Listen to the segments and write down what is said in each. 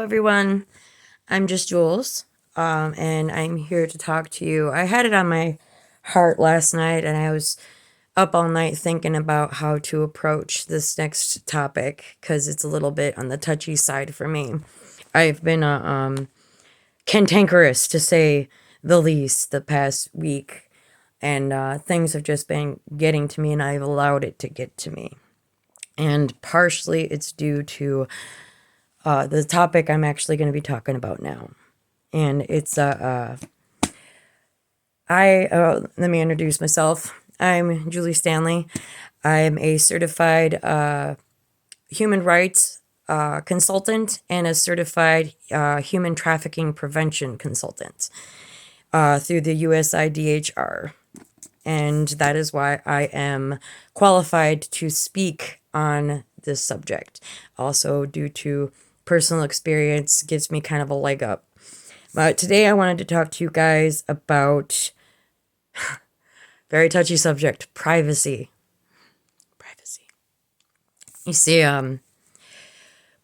Everyone. I'm just Jules, and I'm here to talk to you. I had it on my heart last night, and I was up all night thinking about how to approach this next topic because it's a little bit on the touchy side for me. I've been cantankerous, to say the least, the past week, and things have just been getting to me, and I've allowed it to get to me. And partially it's due to the topic I'm actually going to be talking about now. And it's let me introduce myself. I'm Julie Stanley. I'm a certified human rights consultant and a certified human trafficking prevention consultant through the USIDHR. And that is why I am qualified to speak on this subject. Also, due to personal experience, gives me kind of a leg up. But today I wanted to talk to you guys about very touchy subject, privacy. You see, in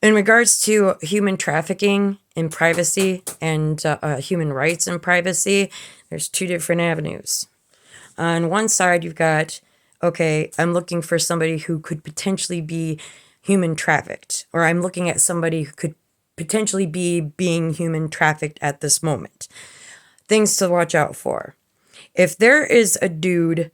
regards to human trafficking and privacy and human rights and privacy, there's two different avenues. On one side, you've got, okay, I'm looking for somebody who could potentially be human trafficked, or I'm looking at somebody who could potentially be being human trafficked at this moment. Things to watch out for. If there is a dude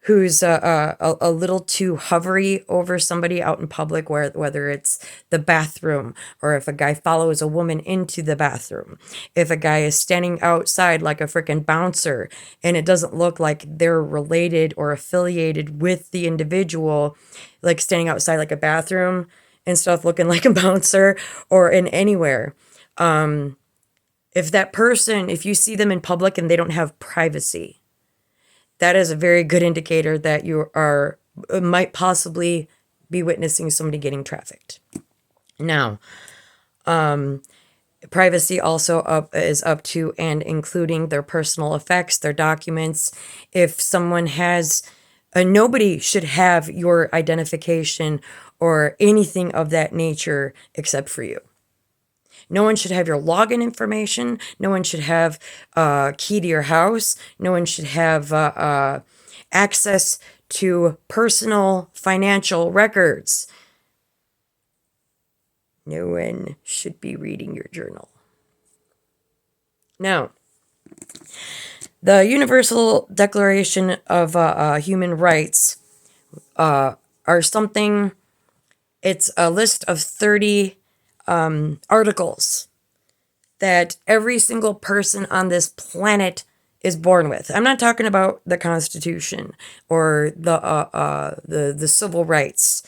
who's a little too hovery over somebody out in public, whether it's the bathroom, or if a guy follows a woman into the bathroom, if a guy is standing outside like a freaking bouncer and it doesn't look like they're related or affiliated with the individual, like standing outside like a bathroom and stuff looking like a bouncer, or in anywhere. If that person, if you see them in public and they don't have privacy, that is a very good indicator that you might possibly be witnessing somebody getting trafficked. Now, privacy also is up to and including their personal effects, their documents. If someone has, nobody should have your identification or anything of that nature except for you. No one should have your login information. No one should have a key to your house. No one should have access to personal financial records. No one should be reading your journal. Now, the Universal Declaration of Human Rights are something, it's a list of 30 articles that every single person on this planet is born with. I'm not talking about the Constitution or the civil rights.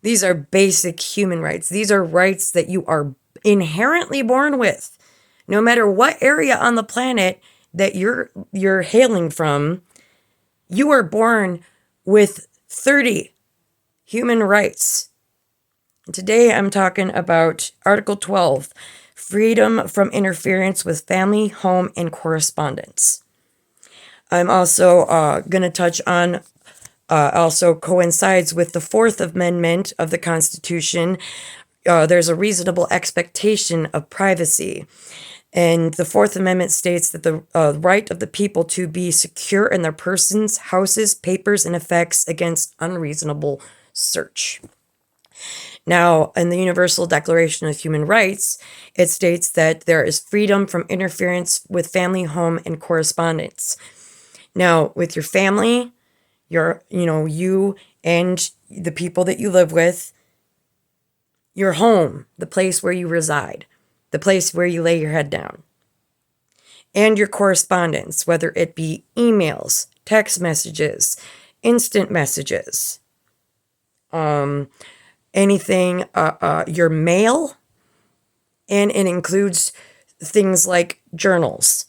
These are basic human rights. These are rights that you are inherently born with. No matter what area on the planet that you're hailing from, you are born with 30 human rights. Today I'm talking about Article 12, freedom from interference with family, home, and correspondence. I'm also going to touch on, also coincides with the Fourth Amendment of the Constitution. There's a reasonable expectation of privacy. And the Fourth Amendment states that the right of the people to be secure in their persons, houses, papers, and effects against unreasonable search. Now, in the Universal Declaration of Human Rights, it states that there is freedom from interference with family, home, and correspondence. Now, with your family, you and the people that you live with, your home, the place where you reside, the place where you lay your head down, and your correspondence, whether it be emails, text messages, instant messages, anything, your mail, and it includes things like journals,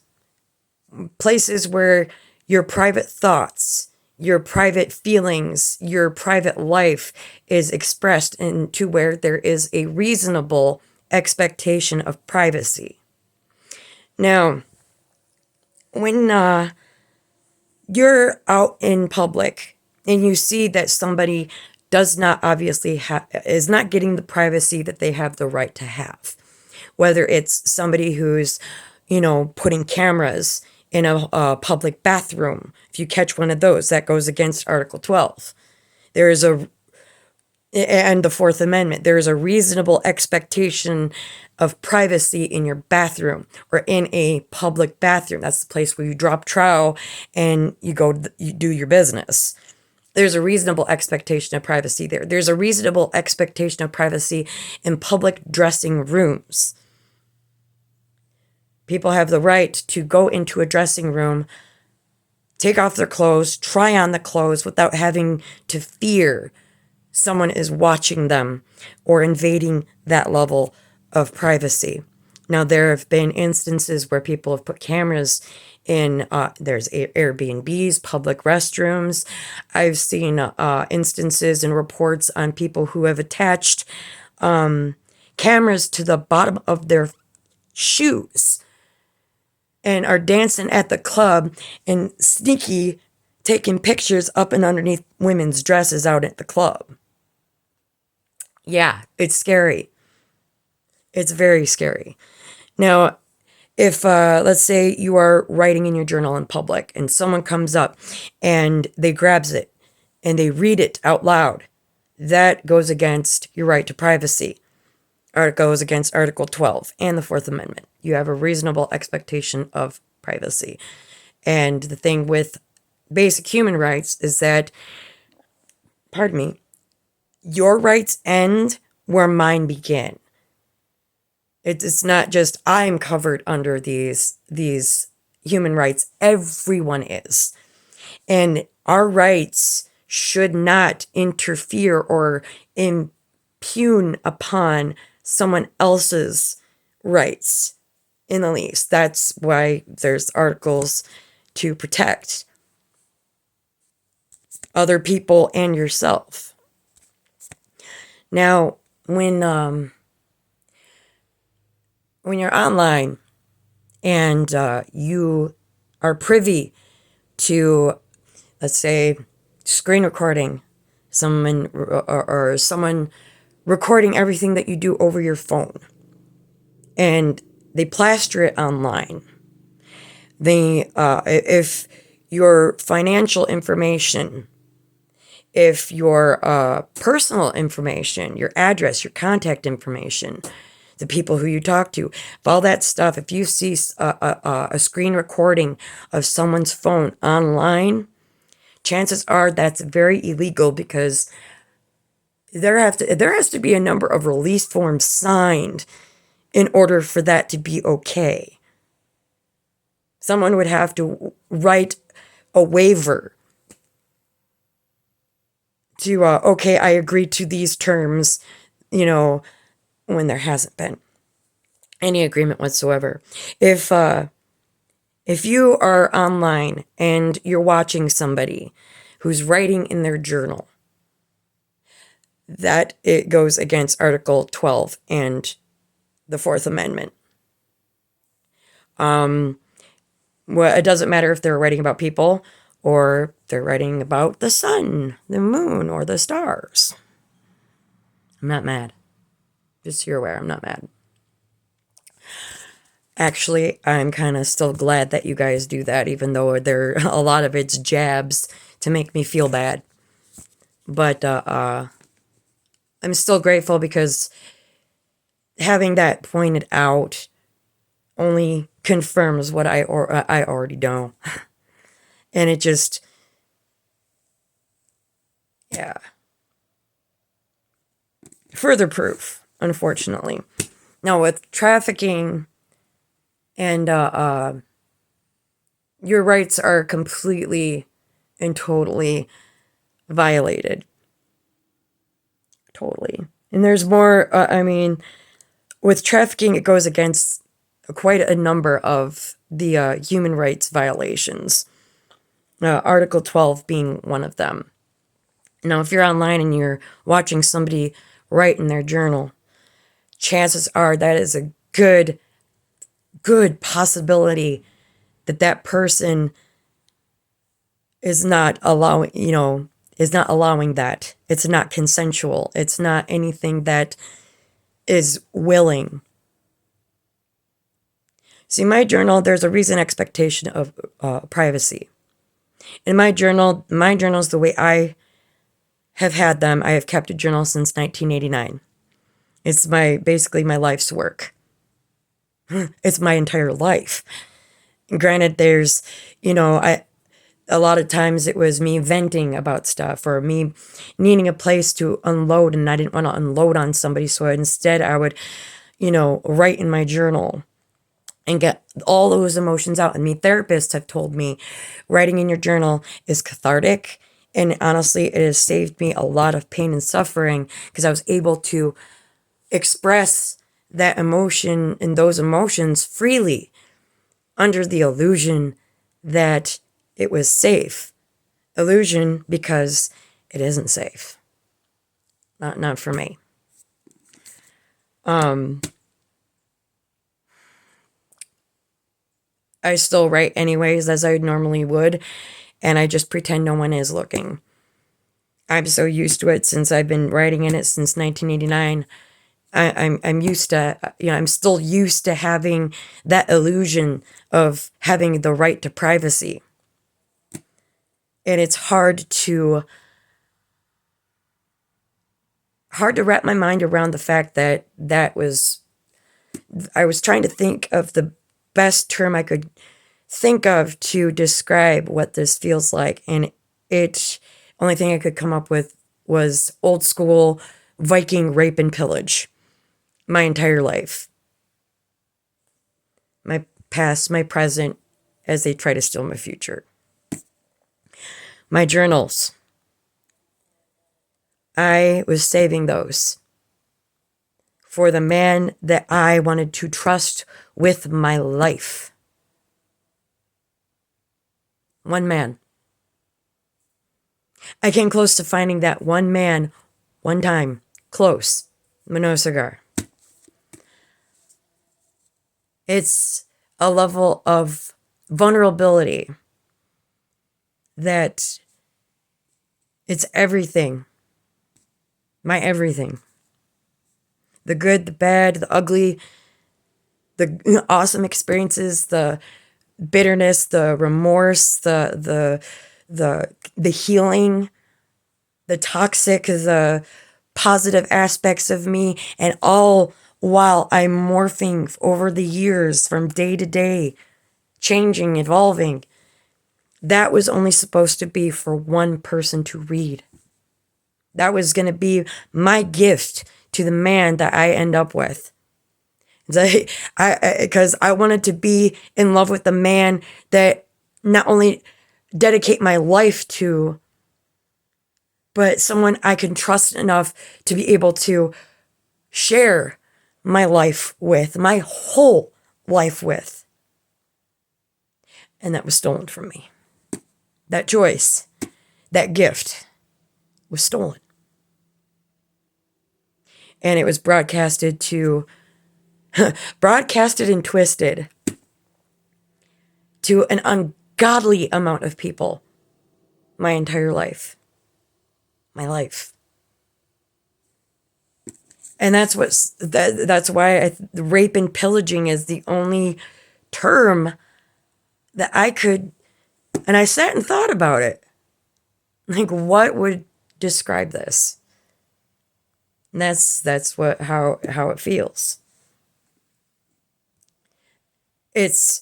places where your private thoughts, your private feelings, your private life is expressed into where there is a reasonable expectation of privacy. Now, when you're out in public and you see that somebody does not obviously is not getting the privacy that they have the right to have, whether it's somebody who's, putting cameras in a public bathroom. If you catch one of those, that goes against Article 12. And the Fourth Amendment, there is a reasonable expectation of privacy in your bathroom or in a public bathroom. That's the place where you drop trow and you do your business. There's a reasonable expectation of privacy there. There's a reasonable expectation of privacy in public dressing rooms. People have the right to go into a dressing room, take off their clothes, try on the clothes without having to fear someone is watching them or invading that level of privacy. Now, there have been instances where people have put cameras in, there's Airbnbs, public restrooms. I've seen instances and reports on people who have attached cameras to the bottom of their shoes and are dancing at the club and sneaky taking pictures up and underneath women's dresses out at the club. Yeah, it's scary. It's very scary. Now, if, let's say you are writing in your journal in public and someone comes up and they grabs it and they read it out loud, that goes against your right to privacy. Or it goes against Article 12 and the Fourth Amendment. You have a reasonable expectation of privacy. And the thing with basic human rights is that, your rights end where mine begin. It's not just I'm covered under these human rights. Everyone is. And our rights should not interfere or impugn upon someone else's rights in the least. That's why there's articles to protect other people and yourself. Now, when you're online and you are privy to, let's say, screen recording someone or someone recording everything that you do over your phone, and they plaster it online. If your financial information, if your personal information, your address, your contact information, the people who you talk to, if all that stuff, if you see a screen recording of someone's phone online, chances are that's very illegal because there has to be a number of release forms signed in order for that to be okay. Someone would have to write a waiver to, okay, I agree to these terms, when there hasn't been any agreement whatsoever. If you are online and you're watching somebody who's writing in their journal, that it goes against Article 12 and the Fourth Amendment. Well, it doesn't matter if they're writing about people or they're writing about the sun, the moon, or the stars. I'm not mad. Just so you're aware, I'm not mad. Actually, I'm kind of still glad that you guys do that, even though a lot of it's jabs to make me feel bad. But I'm still grateful because having that pointed out only confirms what I already know. And it just, yeah. Further proof, unfortunately. Now, with trafficking and your rights are completely and totally violated. Totally. And there's more, with trafficking, it goes against quite a number of the human rights violations. Article 12 being one of them. Now, if you're online and you're watching somebody write in their journal, chances are that is a good possibility that person is not allowing, that. It's not consensual. It's not anything that is willing. See, my journal, there's a reason expectation of privacy. In my journals, the way I have had them, I have kept a journal since 1989. It's basically my life's work. It's my entire life. And granted, there's, a lot of times it was me venting about stuff or me needing a place to unload, and I didn't want to unload on somebody. So instead I would, write in my journal and get all those emotions out. And me therapists have told me writing in your journal is cathartic. And honestly, it has saved me a lot of pain and suffering because I was able to express that emotion and those emotions freely under the illusion that it was safe. Illusion because it isn't safe. Not for me. I still write anyways as I normally would, and I just pretend no one is looking. I'm so used to it since I've been writing in it since 1989. I'm used to, I'm still used to having that illusion of having the right to privacy. And it's hard to wrap my mind around the fact that I was trying to think of the best term I could think of to describe what this feels like. And only thing I could come up with was old school Viking rape and pillage. My entire life. My past, my present, as they try to steal my future. My journals. I was saving those for the man that I wanted to trust with my life. One man. I came close to finding that one man one time. Close. Manoa Cigar. It's a level of vulnerability that it's everything. My everything. The good, the bad, the ugly, the awesome experiences, the bitterness, the remorse, the healing, the toxic, the positive aspects of me, and all while I'm morphing over the years from day to day, changing, evolving. That was only supposed to be for one person to read. That was going to be my gift to the man that I end up with. Because I wanted to be in love with the man that not only dedicate my life to, but someone I can trust enough to be able to share my life with, my whole life with. And that was stolen from me. That choice, that gift was stolen. And it was broadcasted and twisted to an ungodly amount of people my entire life. My life. And that's why rape and pillaging is the only term that I could, and I sat and thought about it. Like, what would describe this? And that's how it feels. It's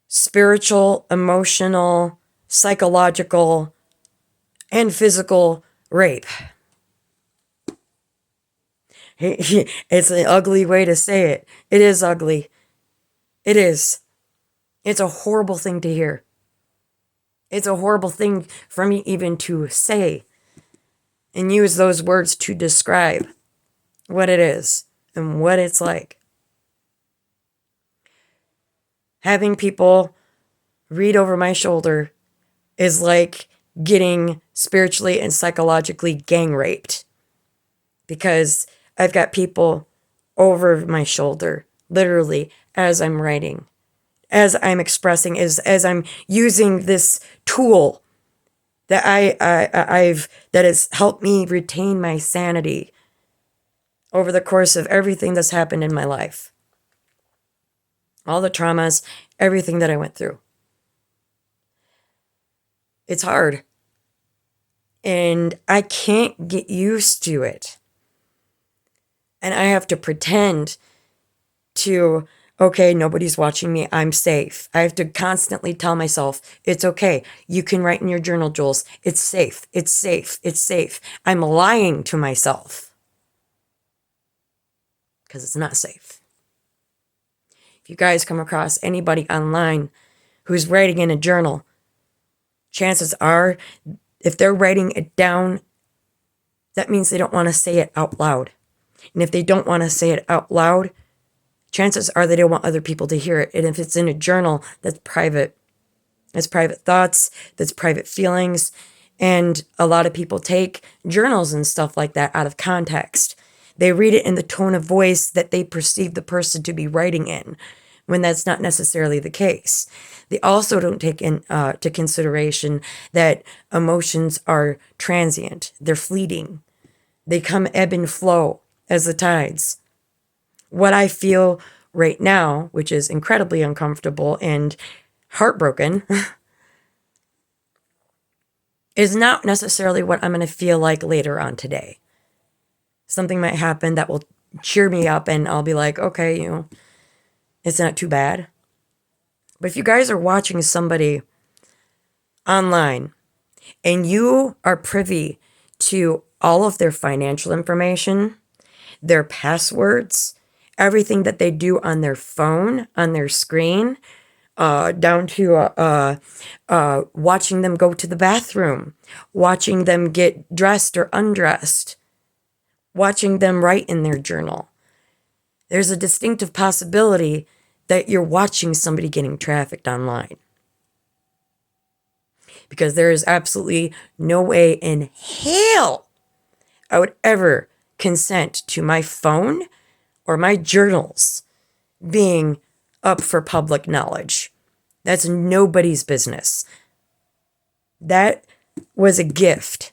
spiritual, emotional, psychological, and physical rape. It's an ugly way to say it. It is ugly. It is. It's a horrible thing to hear. It's a horrible thing for me even to say and use those words to describe what it is and what it's like. Having people read over my shoulder is like getting spiritually and psychologically gang raped, because I've got people over my shoulder, literally, as I'm writing, as I'm expressing, as I'm using this tool that that has helped me retain my sanity over the course of everything that's happened in my life. all the traumas, everything that I went through. It's hard. And I can't get used to it. And I have to pretend to, okay, nobody's watching me. I'm safe. I have to constantly tell myself, it's okay. You can write in your journal, Jules. It's safe. It's safe. It's safe. I'm lying to myself because it's not safe. If you guys come across anybody online who's writing in a journal, chances are, if they're writing it down, that means they don't want to say it out loud. And if they don't want to say it out loud, chances are they don't want other people to hear it. And if it's in a journal, that's private. That's private thoughts, that's private feelings. And a lot of people take journals and stuff like that out of context. They read it in the tone of voice that they perceive the person to be writing in, when that's not necessarily the case. They also don't take into consideration that emotions are transient. They're fleeting. They come ebb and flow as the tides. What I feel right now, which is incredibly uncomfortable and heartbroken, is not necessarily what I'm going to feel like later on today. Something might happen that will cheer me up and I'll be like, okay, it's not too bad. But if you guys are watching somebody online and you are privy to all of their financial information, their passwords, everything that they do on their phone, on their screen, down to watching them go to the bathroom, watching them get dressed or undressed, watching them write in their journal, there's a distinctive possibility that you're watching somebody getting trafficked online. Because there is absolutely no way in hell I would ever consent to my phone or my journals being up for public knowledge. That's nobody's business. That was a gift.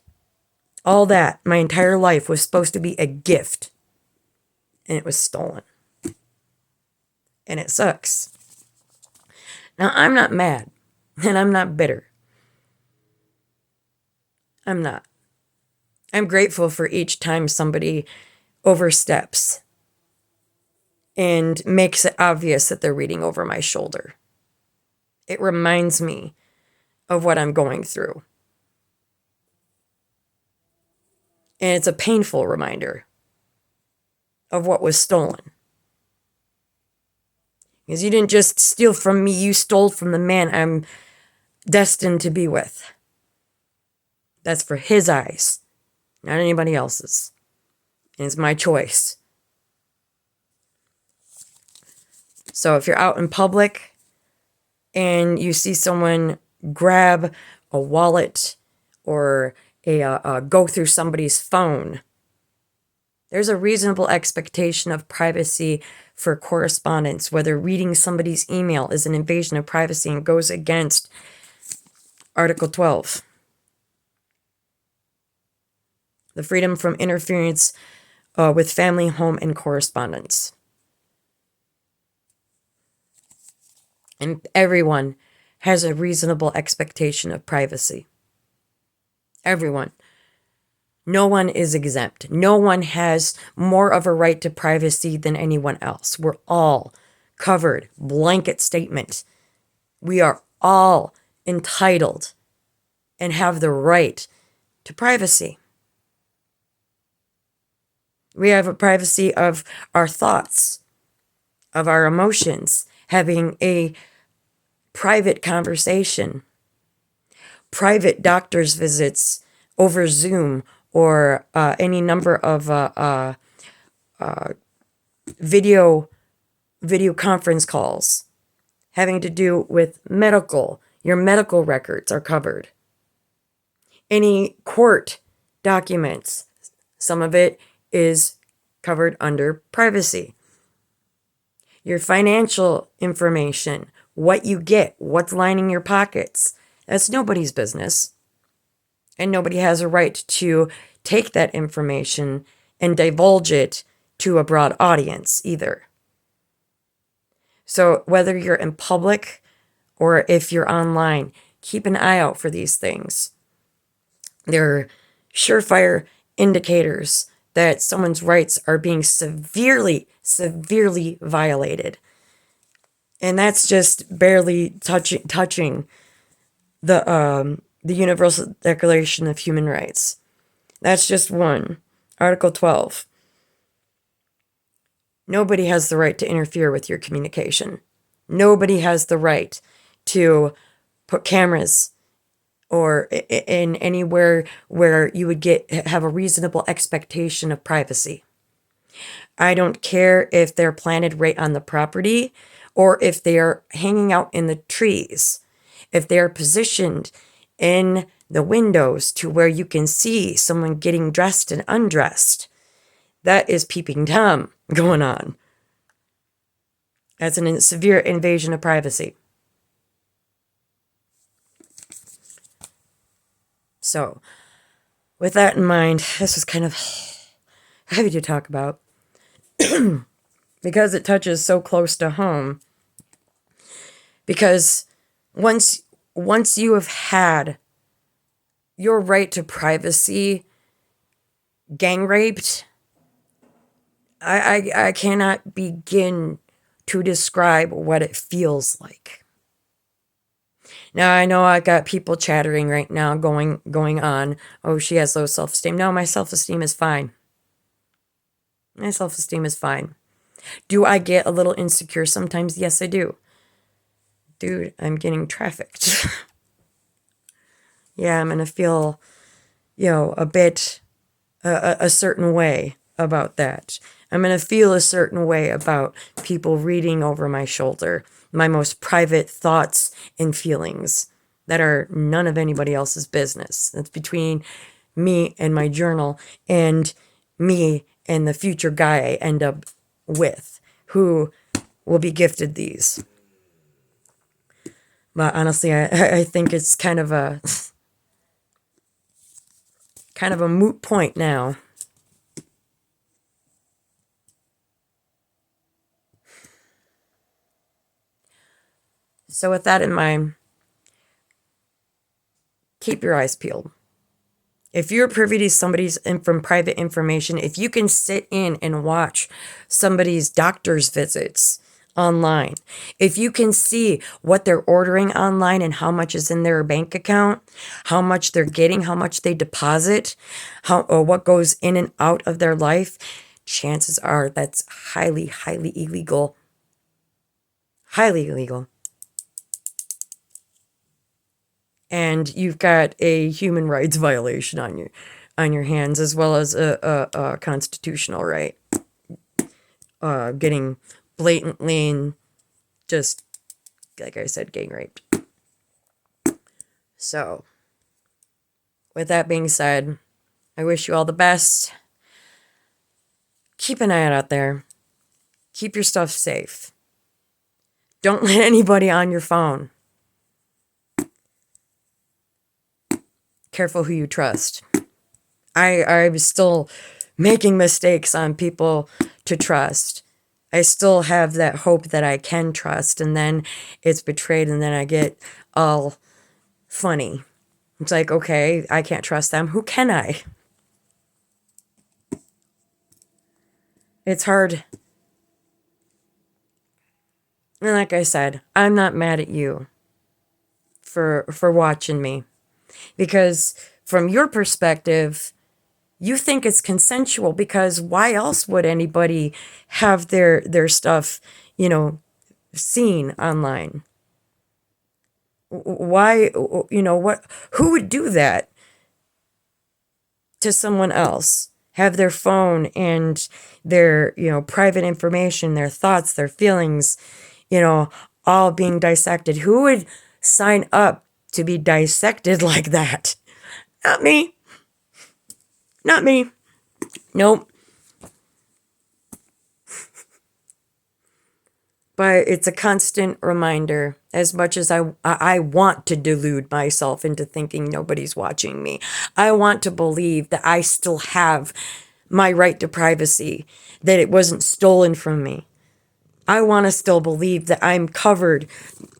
All that, my entire life, was supposed to be a gift. And it was stolen. And it sucks. Now, I'm not mad. And I'm not bitter. I'm not. I'm grateful for each time somebody oversteps and makes it obvious that they're reading over my shoulder. It reminds me of what I'm going through. And it's a painful reminder of what was stolen. Because you didn't just steal from me, you stole from the man I'm destined to be with. That's for his eyes, not anybody else's. And it's my choice. So if you're out in public and you see someone grab a wallet or go through somebody's phone, there's a reasonable expectation of privacy for correspondence, whether reading somebody's email is an invasion of privacy and goes against Article 12. The freedom from interference with family, home, and correspondence. And everyone has a reasonable expectation of privacy. Everyone. No one is exempt. No one has more of a right to privacy than anyone else. We're all covered. Blanket statement. We are all entitled and have the right to privacy. We have a privacy of our thoughts, of our emotions, having a private conversation, private doctor's visits over Zoom or any number of video conference calls having to do with medical. Your medical records are covered. Any court documents, some of it is covered under privacy. Your financial information, what you get, what's lining your pockets, that's nobody's business. And nobody has a right to take that information and divulge it to a broad audience either. So whether you're in public or if you're online, keep an eye out for these things. They're surefire indicators that someone's rights are being severely, severely violated. And that's just barely touching the Universal Declaration of Human Rights. That's just one. Article 12. Nobody has the right to interfere with your communication. Nobody has the right to put cameras or in anywhere where you would have a reasonable expectation of privacy. I don't care if they're planted right on the property or if they are hanging out in the trees. If they are positioned in the windows to where you can see someone getting dressed and undressed, that is peeping Tom going on. That's a severe invasion of privacy. So, with that in mind, this was kind of heavy to talk about because it touches so close to home. Because once you have had your right to privacy gang raped, I cannot begin to describe what it feels like. Now, I know I got people chattering right now going on, oh, she has low self-esteem. No, my self-esteem is fine. My self-esteem is fine. Do I get a little insecure sometimes? Yes, I do. Dude, I'm getting trafficked. Yeah, I'm going to feel, a bit, a certain way about that. I'm going to feel a certain way about people reading over my shoulder, my most private thoughts and feelings that are none of anybody else's business. That's between me and my journal and me and the future guy I end up with, who will be gifted these. But honestly, I think it's kind of a moot point now. So with that in mind, keep your eyes peeled. If you're privy to somebody's private information, if you can sit in and watch somebody's doctor's visits online, if you can see what they're ordering online and how much is in their bank account, how much they're getting, how much they deposit, or what goes in and out of their life, chances are that's highly, highly illegal. Highly illegal. And you've got a human rights violation on your hands, as well as a constitutional right. Getting blatantly and just, like I said, gang raped. So, with that being said, I wish you all the best. Keep an eye out there. Keep your stuff safe. Don't let anybody on your phone. Careful who you trust. I'm still making mistakes on people to trust. I still have that hope that I can trust, and then it's betrayed, and then I get all funny. It's like, okay, I can't trust them. Who can I? It's hard. And like I said, I'm not mad at you for watching me. Because from your perspective, you think it's consensual, because why else would anybody have their stuff, seen online? Why, who would do that to someone else? Have their phone and their, private information, their thoughts, their feelings, all being dissected. Who would sign up to be dissected like that? Not me. Not me. Nope. But it's a constant reminder, as much as I want to delude myself into thinking nobody's watching me. I want to believe that I still have my right to privacy, that it wasn't stolen from me. I want to still believe that I'm covered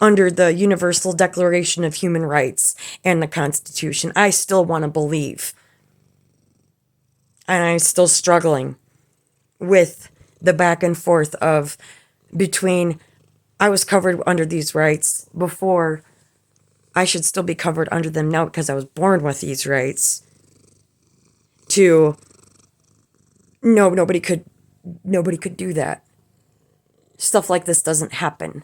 under the Universal Declaration of Human Rights and the Constitution. I still want to believe. And I'm still struggling with the back and forth of between I was covered under these rights before, I should still be covered under them now because I was born with these rights, to no, nobody could do that. Stuff like this doesn't happen.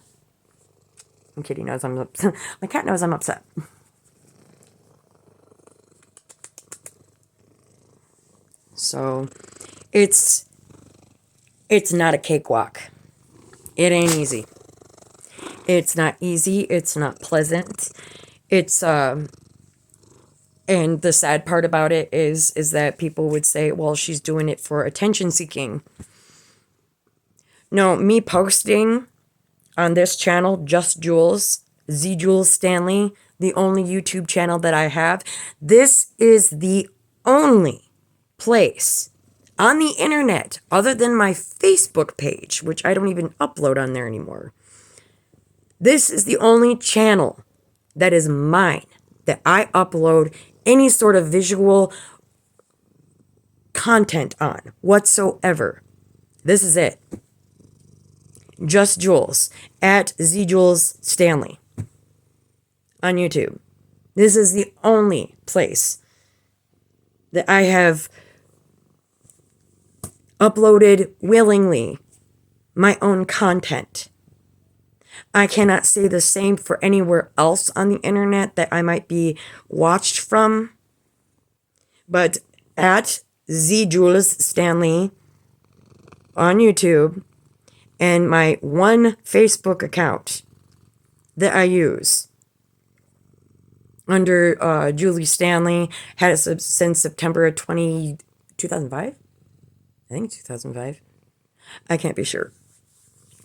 My kitty knows I'm upset. My cat knows I'm upset. So it's not a cakewalk. It ain't easy. It's not easy. It's not pleasant. It's and the sad part about it is that people would say, well, she's doing it for attention seeking. No, me posting on this channel, Just Jules, Z Jules Stanley, the only YouTube channel that I have, this is the only place on the internet, other than my Facebook page, which I don't even upload on there anymore. This is the only channel that is mine, that I upload any sort of visual content on whatsoever. This is it. Just Jules, at Z Jules Stanley on YouTube. This is the only place that I have uploaded willingly my own content. I cannot say the same for anywhere else on the internet that I might be watched from. But at Z Jules Stanley on YouTube, and my one Facebook account that I use under Julie Stanley, had it since September of 2005? I think 2005. I can't be sure.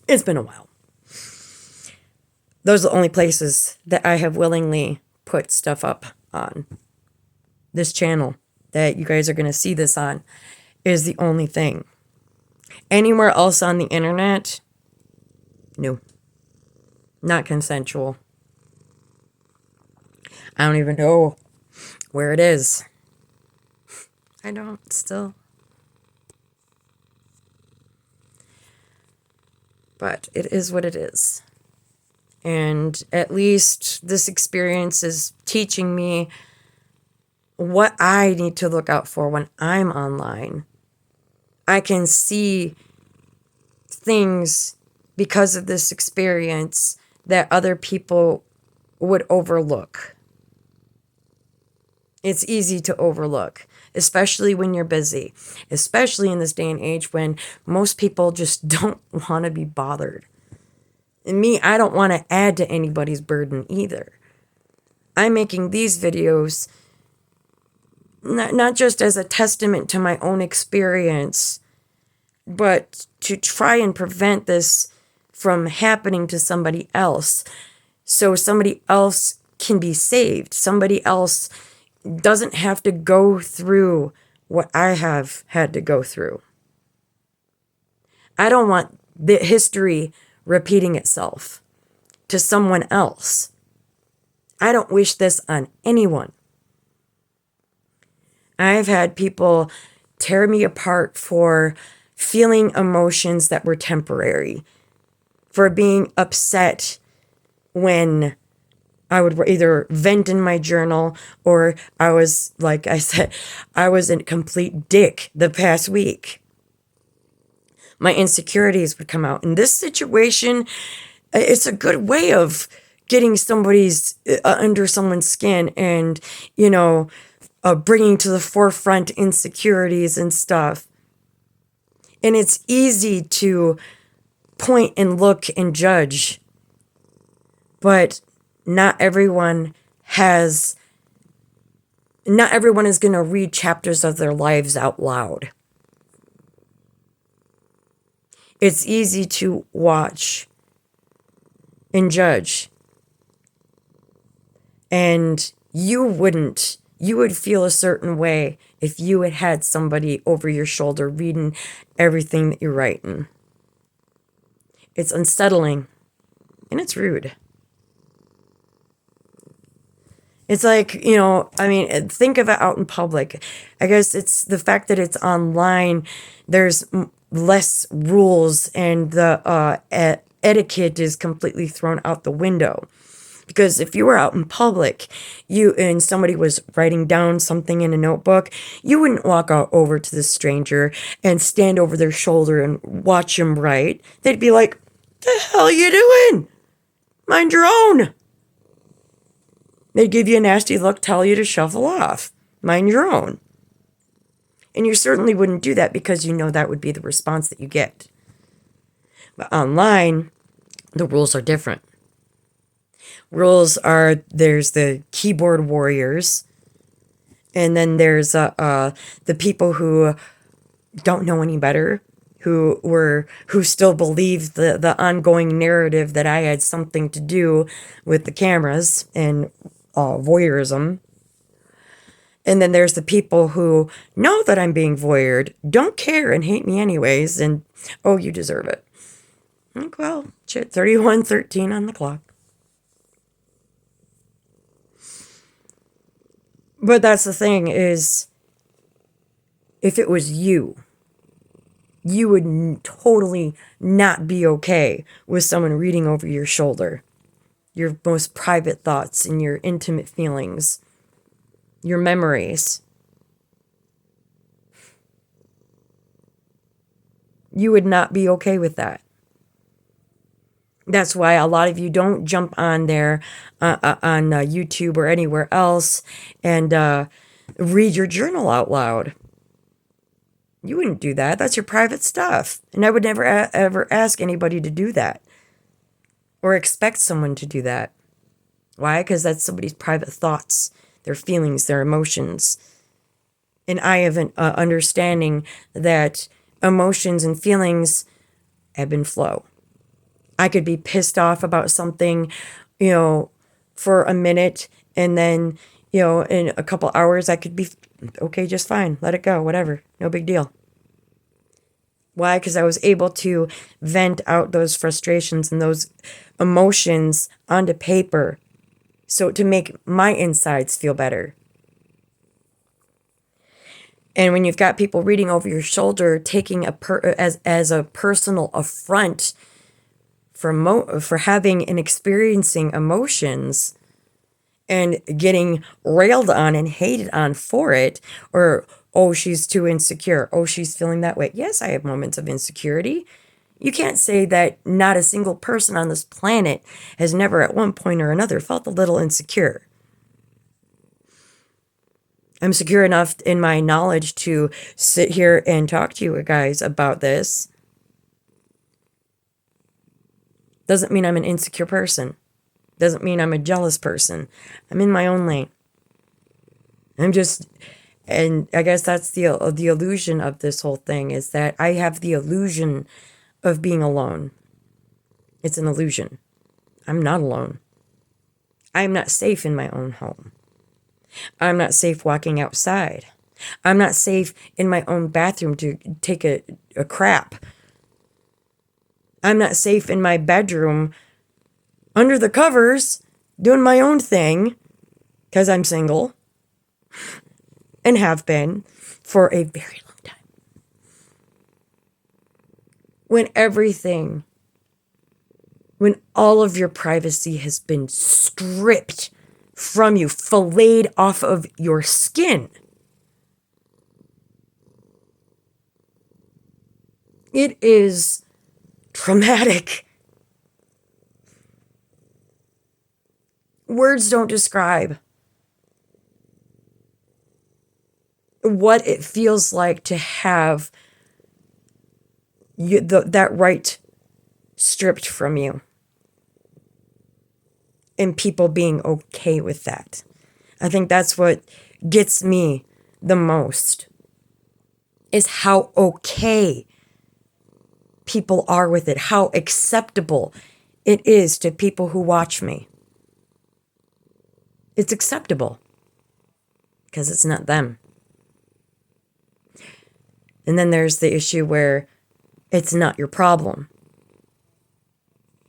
It's been a while. Those are the only places that I have willingly put stuff up on. This channel that you guys are going to see this on is the only thing. Anywhere else on the internet, no. Not consensual. I don't even know where it is. I don't still. But it is what it is. And at least this experience is teaching me what I need to look out for when I'm online. I can see things because of this experience that other people would overlook. It's easy to overlook, especially when you're busy, especially in this day and age when most people just don't want to be bothered. And me, I don't want to add to anybody's burden either. I'm making these videos not just as a testament to my own experience, but to try and prevent this from happening to somebody else, so somebody else can be saved. Somebody else doesn't have to go through what I have had to go through. I don't want the history repeating itself to someone else. I don't wish this on anyone. I've had people tear me apart for feeling emotions that were temporary, for being upset when I would either vent in my journal, or I was, like I said, I was a complete dick the past week. My insecurities would come out. In this situation, it's a good way of getting somebody's under someone's skin and, bringing to the forefront insecurities and stuff. And it's easy to point and look and judge, but not everyone is going to read chapters of their lives out loud. It's easy to watch and judge. And you would feel a certain way if you had somebody over your shoulder reading everything that you're writing. It's unsettling and it's rude. It's like, I mean, think of it out in public. I guess it's the fact that it's online, there's less rules, and the etiquette is completely thrown out the window. Because if you were out in public, and somebody was writing down something in a notebook, you wouldn't walk out over to the stranger and stand over their shoulder and watch them write. They'd be like, "The hell you doing? Mind your own." They'd give you a nasty look, tell you to shuffle off. Mind your own. And you certainly wouldn't do that because you know that would be the response that you get. But online, the rules are different. There's the keyboard warriors, and then there's the people who don't know any better, who still believe the ongoing narrative that I had something to do with the cameras and voyeurism. And then there's the people who know that I'm being voyeured, don't care, and hate me anyways, and, oh, you deserve it. Like, well, shit, 31:13 on the clock. But that's the thing is, if it was you would totally not be okay with someone reading over your shoulder, your most private thoughts and your intimate feelings, your memories. You would not be okay with that. That's why a lot of you don't jump on there on YouTube or anywhere else and read your journal out loud. You wouldn't do that. That's your private stuff. And I would never ever ask anybody to do that or expect someone to do that. Why? Because that's somebody's private thoughts, their feelings, their emotions. And I have an understanding that emotions and feelings ebb and flow. I could be pissed off about something, for a minute, and then, in a couple hours, I could be okay, just fine. Let it go, whatever. No big deal. Why? Because I was able to vent out those frustrations and those emotions onto paper, so to make my insides feel better. And when you've got people reading over your shoulder, taking as a personal affront for having and experiencing emotions and getting railed on and hated on for it, or, oh, she's too insecure, oh, she's feeling that way. Yes, I have moments of insecurity. You can't say that not a single person on this planet has never at one point or another felt a little insecure. I'm secure enough in my knowledge to sit here and talk to you guys about this. Doesn't mean I'm an insecure person. Doesn't mean I'm a jealous person. I'm in my own lane. And I guess that's the illusion of this whole thing, is that I have the illusion of being alone. It's an illusion. I'm not alone. I'm not safe in my own home. I'm not safe walking outside. I'm not safe in my own bathroom to take a crap. I'm not safe in my bedroom under the covers doing my own thing because I'm single and have been for a very long time. When all of your privacy has been stripped from you, filleted off of your skin, it is traumatic. Words don't describe what it feels like to have that right stripped from you, and people being okay with that. I think that's what gets me the most, is how okay people are with it, how acceptable it is to people who watch me. It's acceptable because it's not them. And then there's the issue where it's not your problem.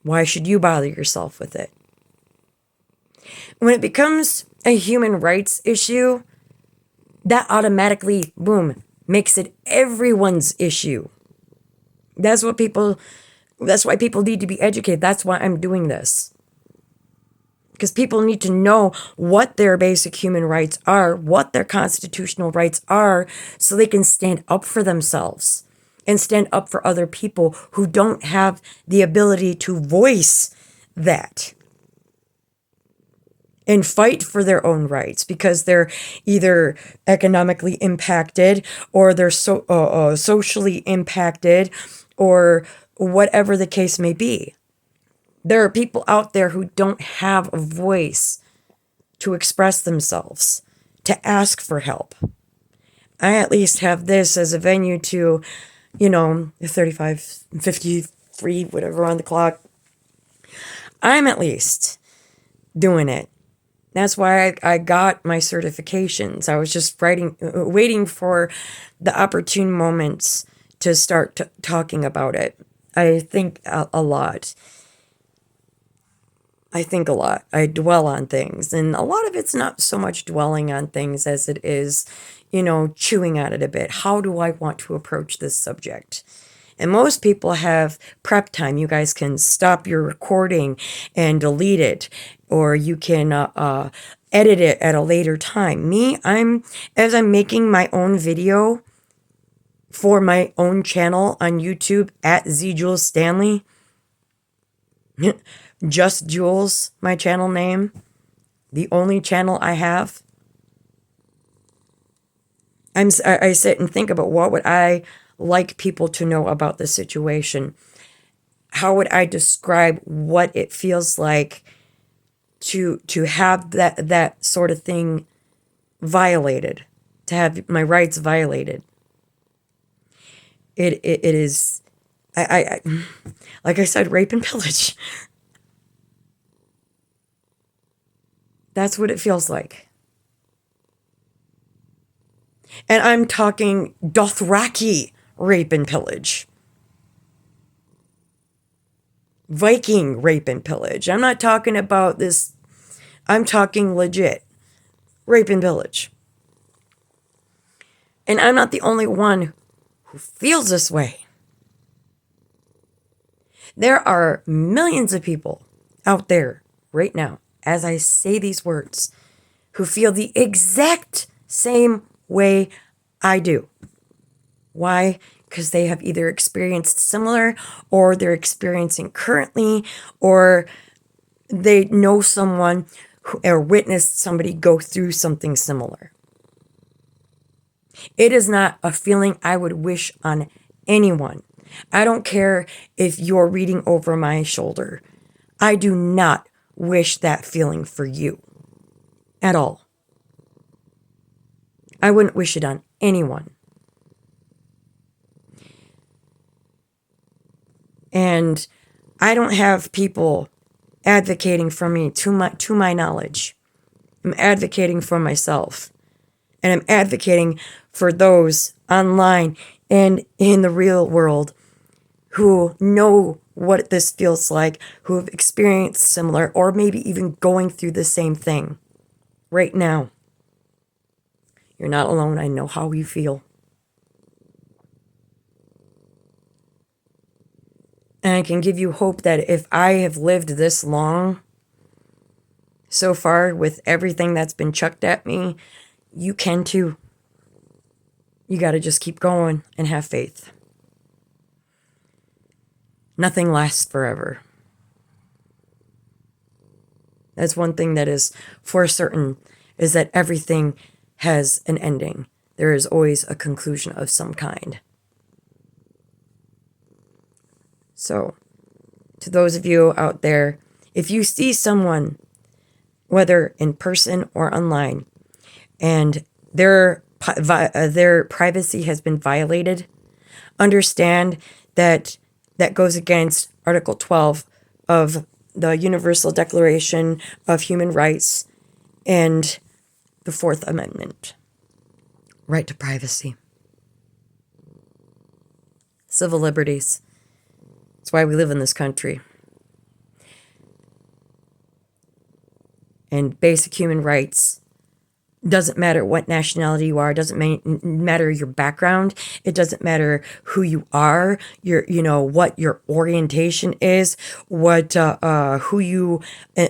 Why should you bother yourself with it? When it becomes a human rights issue, that automatically, boom, makes it everyone's issue. That's why people need to be educated. That's why I'm doing this. Because people need to know what their basic human rights are, what their constitutional rights are, so they can stand up for themselves and stand up for other people who don't have the ability to voice that and fight for their own rights because they're either economically impacted or they're socially impacted or whatever the case may be. There are people out there who don't have a voice to express themselves, to ask for help. I at least have this as a venue to, 35, 53, whatever on the clock. I'm at least doing it. That's why I got my certifications. I was just waiting for the opportune moments to start talking about it. I think a lot. I dwell on things, and a lot of it's not so much dwelling on things as it is, chewing on it a bit. How do I want to approach this subject? And most people have prep time. You guys can stop your recording and delete it, or you can edit it at a later time. As I'm making my own video for my own channel on YouTube at Z Jules Stanley. Just Jules, my channel name. The only channel I have. I sit and think about what would I like people to know about the situation. How would I describe what it feels like to have that sort of thing violated, to have my rights violated? It is, I like I said, rape and pillage. That's what it feels like. And I'm talking Dothraki rape and pillage. Viking rape and pillage. I'm not talking about this. I'm talking legit rape and pillage. And I'm not the only one who feels this way. There are millions of people out there right now, as I say these words, who feel the exact same way I do. Why? Because they have either experienced similar, or they're experiencing currently, or they know someone or witnessed somebody go through something similar. It is not a feeling I would wish on anyone. I don't care if you're reading over my shoulder. I do not wish that feeling for you at all. I wouldn't wish it on anyone. And I don't have people advocating for me to my knowledge. I'm advocating for myself. And I'm advocating for those online and in the real world who know what this feels like, who have experienced similar, or maybe even going through the same thing right now. You're not alone. I know how you feel. And I can give you hope that if I have lived this long so far with everything that's been chucked at me, you can too. You got to just keep going and have faith. Nothing lasts forever. That's one thing that is for certain, is that everything has an ending. There is always a conclusion of some kind. So, to those of you out there, if you see someone, whether in person or online, and their privacy has been violated, understand that goes against Article 12 of the Universal Declaration of Human Rights and the Fourth Amendment. Right to privacy. Civil liberties. That's why we live in this country. and basic human rights. Doesn't matter what nationality you are, doesn't matter your background, it doesn't matter who you are, what your orientation is, what who you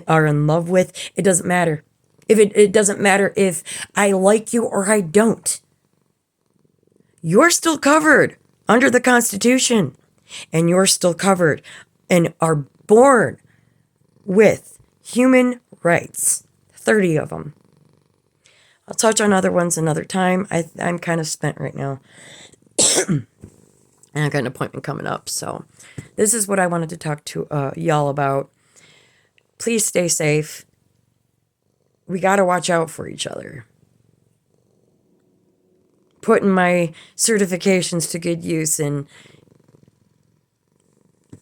are in love with. It doesn't matter. If it doesn't matter if I like you or I don't. You're still covered under the Constitution, and you're still covered and are born with human rights. 30 of them. I'll touch on other ones another time. I'm kind of spent right now. And I've got an appointment coming up. So this is what I wanted to talk to y'all about. Please stay safe. We got to watch out for each other. Putting my certifications to good use and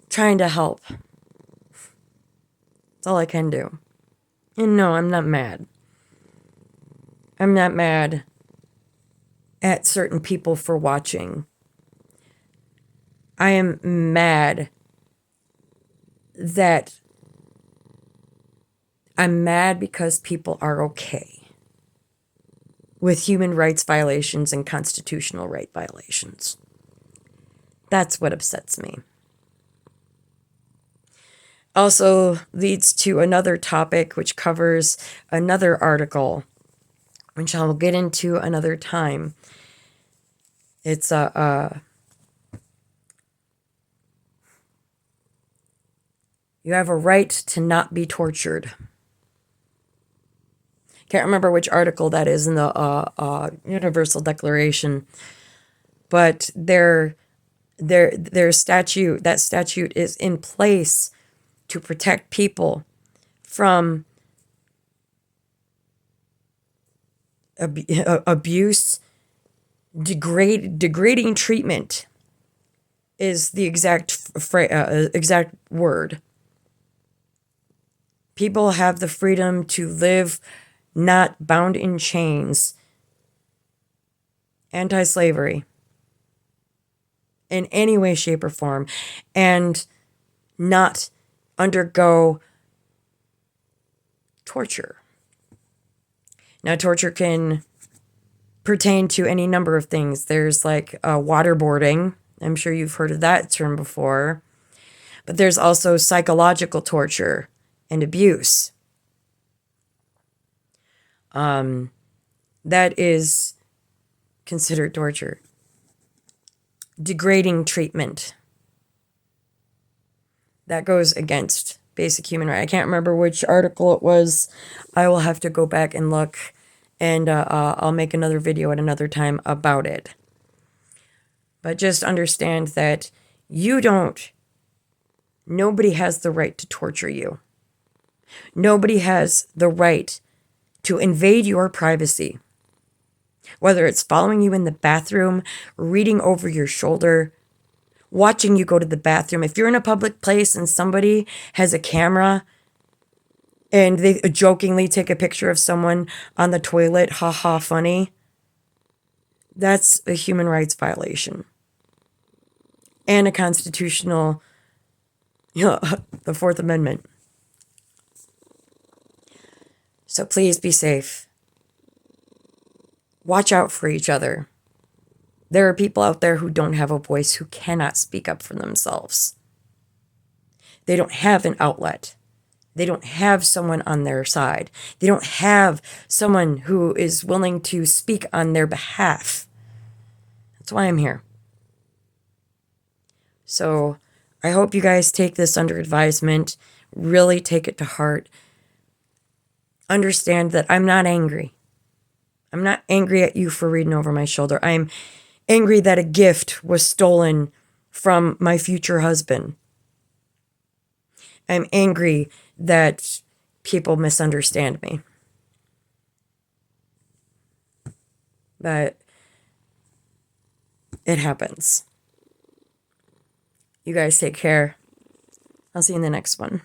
trying to help. That's all I can do. And no, I'm not mad. I'm not mad at certain people for watching. I am mad that I'm mad because people are okay with human rights violations and constitutional right violations. That's what upsets me. Also leads to another topic which covers another article, which I will get into another time. It's you have a right to not be tortured. Can't remember which article that is in the Universal Declaration, but their statute, that statute is in place to protect people from abuse, degrading treatment is the exact word. People have the freedom to live not bound in chains. Anti-slavery in any way, shape, or form, and not undergo torture. Now, torture can pertain to any number of things. There's like waterboarding. I'm sure you've heard of that term before. But there's also psychological torture and abuse. That is considered torture. Degrading treatment. That goes against basic human rights. I can't remember which article it was. I will have to go back and look, and I'll make another video at another time about it. But just understand that nobody has the right to torture you. Nobody has the right to invade your privacy. Whether it's following you in the bathroom, reading over your shoulder, watching you go to the bathroom. If you're in a public place and somebody has a camera and they jokingly take a picture of someone on the toilet, ha funny, that's a human rights violation. And a constitutional, the Fourth Amendment. So please be safe. Watch out for each other. There are people out there who don't have a voice, who cannot speak up for themselves. They don't have an outlet. They don't have someone on their side. They don't have someone who is willing to speak on their behalf. That's why I'm here. So I hope you guys take this under advisement. Really take it to heart. Understand that I'm not angry. I'm not angry at you for reading over my shoulder. I'm angry that a gift was stolen from my future husband. I'm angry that people misunderstand me. But it happens. You guys take care. I'll see you in the next one.